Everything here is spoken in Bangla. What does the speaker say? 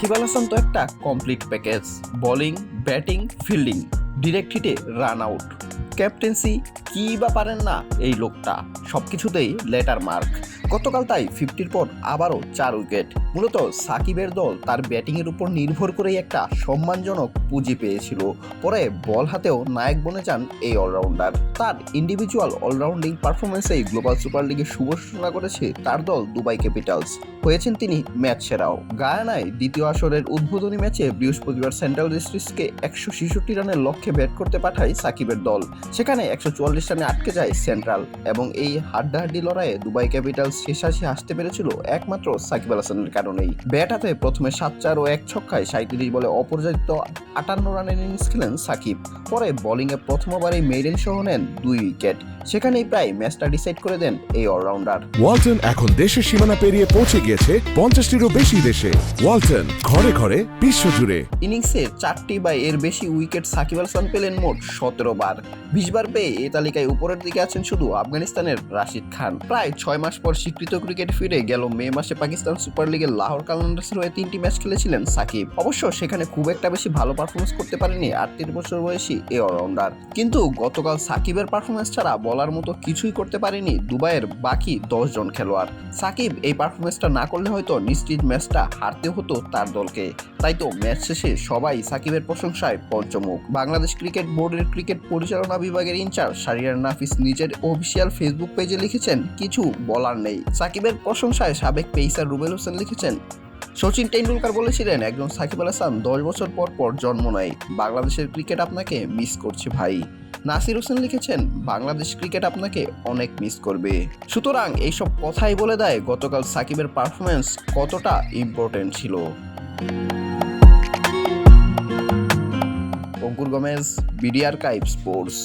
সাকিব আল হাসান তো একটা complete package. Bowling, batting, fielding, direct হিটে রান আউট, ক্যাপ্টেন্সি, কি বা পারেন না এই লোকটা, সবকিছুতেই লেটার মার্ক। গতকাল তাই 50-র পর আবারও 4 উইকেট। মূলত সাকিবের দল তার ব্যাটিংয়ের উপর নির্ভর করেই একটা সম্মানজনক পুঁজি পেয়েছিল। পরে বল হাতেও নায়ক বনে যান এই অলরাউন্ডার। তার ইন্ডিভিজুয়াল অলরাউন্ডিং পারফরমেন্সেই গ্লোবাল সুপার লিগে শুভ সূচনা করেছে তার দল দুবাই ক্যাপিটালস। হয়েছেন তিনি ম্যাচ সেরাও। গায়ানায় দ্বিতীয় আসরের উদ্বোধনী ম্যাচে বৃহস্পতিবার সেন্ট্রাল ডিস্ট্রিক্টসকে 166 রানের লক্ষ্যে ব্যাট করতে পাঠায় সাকিবের দল। সেখানে 144 রানে আটকে যায় সেন্ট্রাল, এবং এই হাড্ডাহাড্ডি লড়াইয়ে দুবাই ক্যাপিটালস শেষাশি হাসতে পেরেছিল একমাত্র সাকিব আল হাসানের কারণেই। ব্যাট হাতে প্রথমে 7-4 ও 1 ছক্কায় 37 বলে অপরাজিত 58 রানের ইনিংস খেলেন সাকিব। পরে বোলিংয়ে প্রথম ওভারেই মেইডেন সহ নেন 2 উইকেট। সেখানেই প্রায় ম্যাচটা ডিসাইড করে দেন এই অলরাউন্ডার। ওয়ালটন এখন দেশের সীমানা পেরিয়ে পৌঁছে গিয়েছে 50টিরও বেশি দেশে। ওয়ালটন, ঘরে ঘরে, বিশ্বজুড়ে। ইনিংসে 4টি বা এর বেশি উইকেট সাকিব আল হাসান পেলেন মোট 17 বার। 20 বার পেয়ে এই তালিকায় উপরের দিকে আছেন শুধু আফগানিস্তানের রাশিদ খান। প্রায় 6 মাস পর স্বীকৃত ক্রিকেট ফিরে গেল মে মাসে পাকিস্তান সুপার লিগের লাহোর কালান্দার্সের হয়ে 3টি ম্যাচ খেলেছিলেন সাকিব। অবশ্য সেখানে খুব একটা বেশি ভালো পারফরমেন্স করতে পারেনি 38 বছর বয়সী এই অলরাউন্ডার। কিন্তু গতকাল সাকিবের পারফরমেন্স ছাড়া বলার মতো কিছুই করতে পারেনি দুবাইয়ের বাকি 10 জন খেলোয়াড়। সাকিব এই পারফরমেন্সটা না করলে হয়তো নিশ্চিত ম্যাচটা হারতে হতো তার দলকে। তাই তো ম্যাচ শেষে সবাই সাকিবের প্রশংসায় পঞ্চমুখ। বাংলাদেশ ক্রিকেট বোর্ডের ক্রিকেট পরিচালনা বিভাগের ইনচার্জ শাহরিয়ার নাফিস নিজের অফিসিয়াল ফেসবুক পেজে লিখেছেন, কিছু বলার নেই। সাকিবের প্রশংসায় সাবেক পেসার রুবেল হোসেন লিখেছেন, সচিন টেন্ডুলকার বলেছিলেন, একজন সাকিব আল হাসান 10 বছর পর পর জন্ম নেয়। বাংলাদেশের ক্রিকেট আপনাকে মিস করছে ভাই। নাসির হোসেন লিখেছেন, বাংলাদেশ ক্রিকেট আপনাকে অনেক মিস করবে। সুতরাং এইসব কথাই বলে দেয় গতকাল সাকিবের পারফরমেন্স কতটা ইম্পর্টেন্ট ছিল। অঙ্কুর গোমেজ, বিডি আর্কাইভ স্পোর্টস।